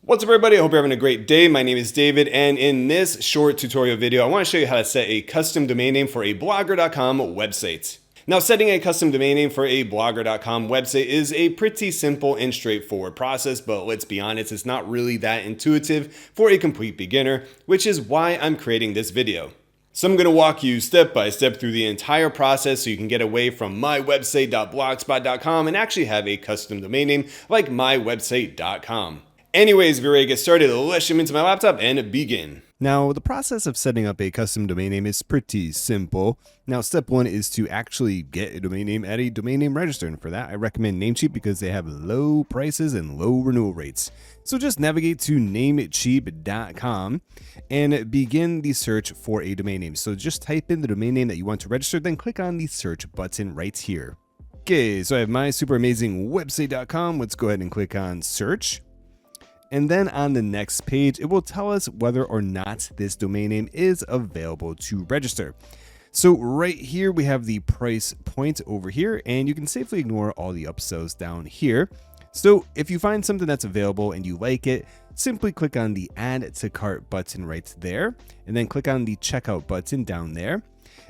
What's up everybody, I hope you're having a great day. My name is David, and in this short tutorial video, I want to show you how to set a custom domain name for a blogger.com website. Now, setting a custom domain name for a blogger.com website is a pretty simple and straightforward process, but let's be honest, it's not really that intuitive for a complete beginner, which is why I'm creating this video. So I'm going to walk you step by step through the entire process so you can get away from mywebsite.blogspot.com and actually have a custom domain name like mywebsite.com. Anyways, if you're ready to get started, let's jump into my laptop and begin. Now, the process of setting up a custom domain name is pretty simple. Now, step one is to actually get a domain name at a domain name register. And for that, I recommend Namecheap because they have low prices and low renewal rates. So just navigate to namecheap.com and begin the search for a domain name. So just type in the domain name that you want to register, then click on the search button right here. Okay, so I have my super amazing website.com. Let's go ahead and click on search. And then on the next page, it will tell us whether or not this domain name is available to register. So right here, we have the price point over here, and you can safely ignore all the upsells down here. So if you find something that's available and you like it, simply click on the add to cart button right there, and then click on the checkout button down there.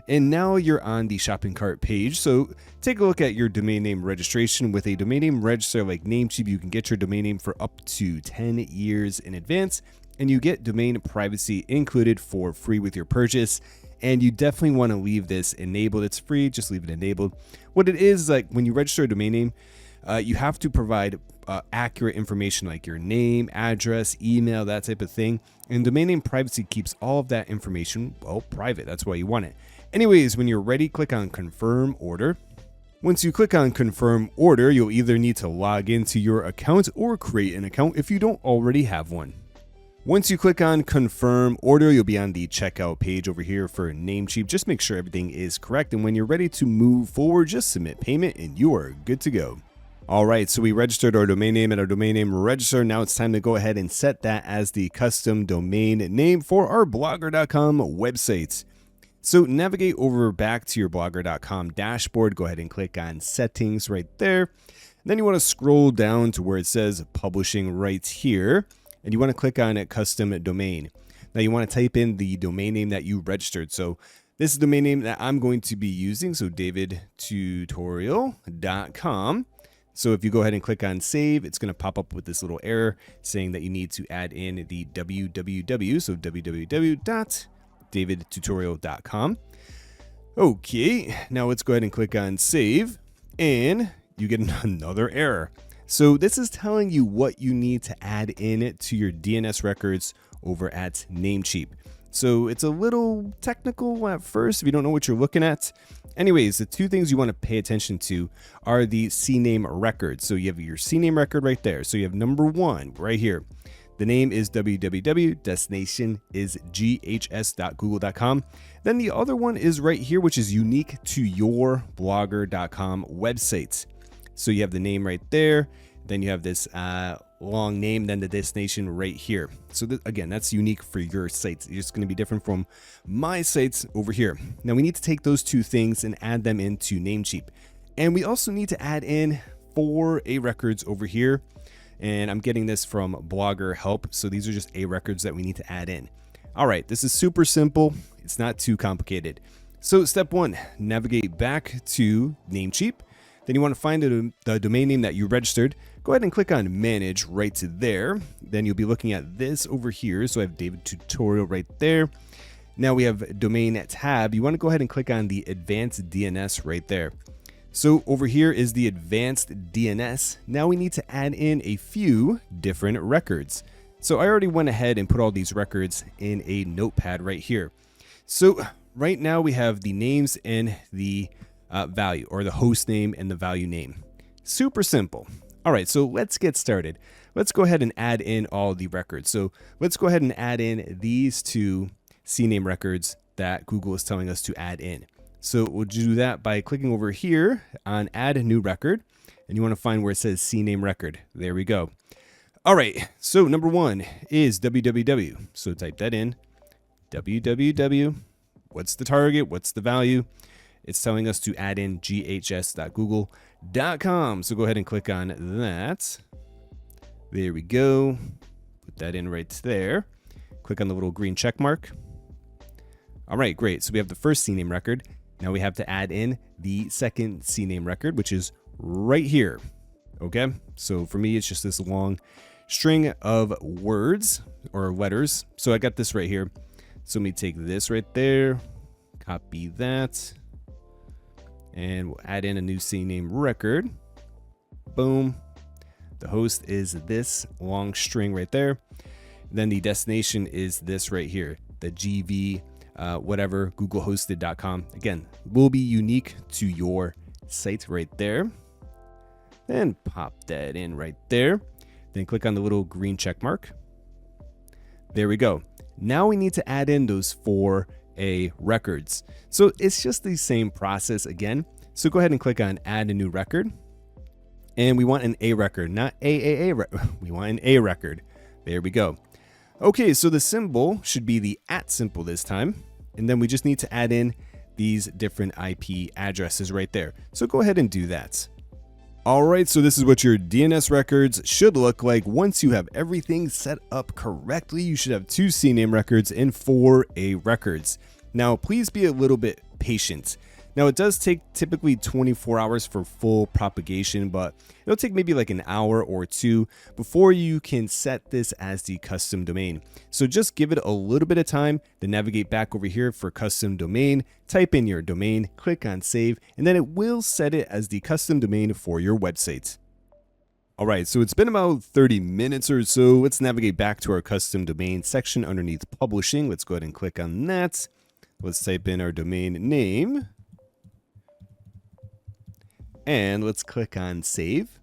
And now you're on the shopping cart page. So take a look at your domain name registration. With a domain name register like Namecheap, you can get your domain name for up to 10 years in advance, and you get domain privacy included for free with your purchase. And you definitely want to leave this enabled. It's free, just leave it enabled. What it is, like when you register a domain name, you have to provide accurate information like your name, address, email, that type of thing. And domain name privacy keeps all of that information, well, private. That's why you want it. Anyways, when you're ready, click on confirm order. Once you click on confirm order, you'll either need to log into your account or create an account if you don't already have one. Once you click on confirm order, you'll be on the checkout page over here for Namecheap. Just make sure everything is correct. And when you're ready to move forward, just submit payment and you are good to go. All right, so we registered our domain name at our domain name register. Now it's time to go ahead and set that as the custom domain name for our blogger.com website. So navigate over back to your blogger.com dashboard. Go ahead and click on settings right there. And then you want to scroll down to where it says publishing right here. And you want to click on custom domain. Now you want to type in the domain name that you registered. So this is the domain name that I'm going to be using. So davidtutorial.com. So if you go ahead and click on save, it's going to pop up with this little error saying that you need to add in the www. So www.davidtutorial.com. Okay, now let's go ahead and click on save, and you get another error. So this is telling you what you need to add in to your DNS records over at Namecheap. So it's a little technical at first if you don't know what you're looking at. Anyways, the two things you want to pay attention to are the CNAME records. So you have your CNAME record right there. So you have number one right here. The name is www, destination is ghs.google.com. Then the other one is right here, which is unique to your blogger.com website. So you have the name right there. Then you have this long name, then the destination right here. So again, that's unique for your sites. It's just going to be different from my sites over here. Now we need to take those two things and add them into Namecheap. And we also need to add in 4 A records over here. And I'm getting this from Blogger Help. So these are just A records that we need to add in. All right, this is super simple. It's not too complicated. So step one, navigate back to Namecheap. Then you want to find the domain name that you registered. Go ahead and click on manage right there. Then you'll be looking at this over here. So I have David Tutorial right there. Now we have domain tab. You want to go ahead and click on the advanced DNS right there. So over here is the advanced DNS. Now we need to add in a few different records. So I already went ahead and put all these records in a notepad right here. So right now we have the names and the value, or the host name and the value name. Super simple. All right, so let's get started. Let's go ahead and add in all the records. So let's go ahead and add in these two CNAME records that Google is telling us to add in. So we'll do that by clicking over here on add a new record, and you want to find where it says CNAME record. There we go. All right, so number one is www. So type that in, www. What's the target? What's the value? It's telling us to add in ghs.google.com. So go ahead and click on that. There we go. Put that in right there. Click on the little green check mark. All right, great. So we have the first CNAME record. Now we have to add in the second CNAME record, which is right here. Okay, so for me, it's just this long string of words or letters. So I got this right here. So let me take this right there, copy that, and we'll add in a new CNAME record. Boom. The host is this long string right there. Then the destination is this right here, the GV whatever, googlehosted.com. Again, will be unique to your site right there. Then pop that in right there. Then click on the little green check mark. There we go. Now we need to add in those 4A records. So it's just the same process again. So go ahead and click on add a new record. And we want an A record, not AAA. We want an A record. There we go. Okay, so the symbol should be the @ symbol this time. And then we just need to add in these different IP addresses right there. So go ahead and do that. All right, so this is what your DNS records should look like. Once you have everything set up correctly, you should have 2 CNAME records and 4 A records. Now, please be a little bit patient. Now, it does take typically 24 hours for full propagation, but it'll take maybe like an hour or 2 before you can set this as the custom domain. So just give it a little bit of time, then navigate back over here for custom domain, type in your domain, click on save, and then it will set it as the custom domain for your website. All right, so it's been about 30 minutes or so. Let's navigate back to our custom domain section underneath publishing. Let's go ahead and click on that. Let's type in our domain name. And let's click on save.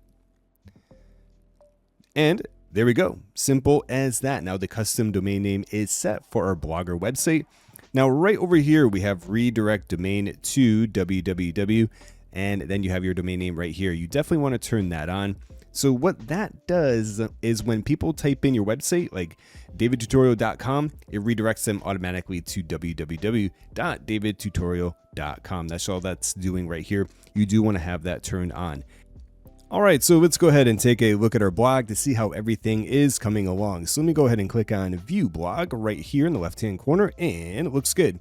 And there we go. Simple as that. Now the custom domain name is set for our Blogger website. Now right over here, we have redirect domain to www. And then you have your domain name right here. You definitely want to turn that on. So what that does is when people type in your website, like davidtutorial.com, it redirects them automatically to www.davidtutorial.com. That's all that's doing right here. You do want to have that turned on. All right, so let's go ahead and take a look at our blog to see how everything is coming along. So let me go ahead and click on View Blog right here in the left-hand corner, and it looks good.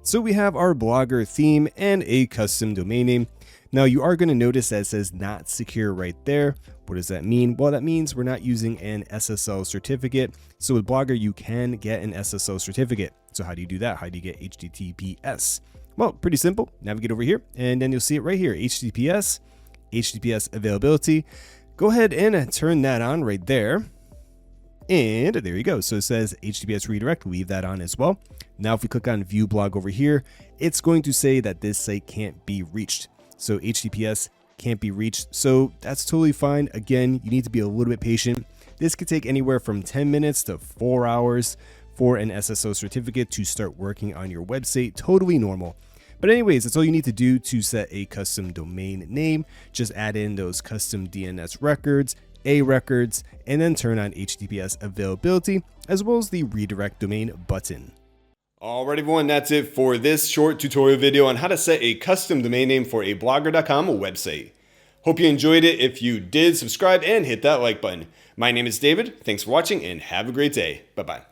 So we have our Blogger theme and a custom domain name. Now you are going to notice that it says not secure right there. What does that mean? Well, that means we're not using an SSL certificate. So with Blogger, you can get an SSL certificate. So how do you do that? How do you get HTTPS? Well, pretty simple. Navigate over here and then you'll see it right here. HTTPS availability. Go ahead and turn that on right there. And there you go. So it says HTTPS redirect, leave that on as well. Now, if we click on view blog over here, it's going to say that this site can't be reached. So HTTPS can't be reached. So that's totally fine. Again, you need to be a little bit patient. This could take anywhere from 10 minutes to 4 hours for an SSL certificate to start working on your website. Totally normal. But anyways, that's all you need to do to set a custom domain name. Just add in those custom DNS records, A records, and then turn on HTTPS availability, as well as the redirect domain button. All right, everyone, that's it for this short tutorial video on how to set a custom domain name for a blogger.com website. Hope you enjoyed it. If you did, subscribe and hit that like button. My name is David. Thanks for watching and have a great day. Bye-bye.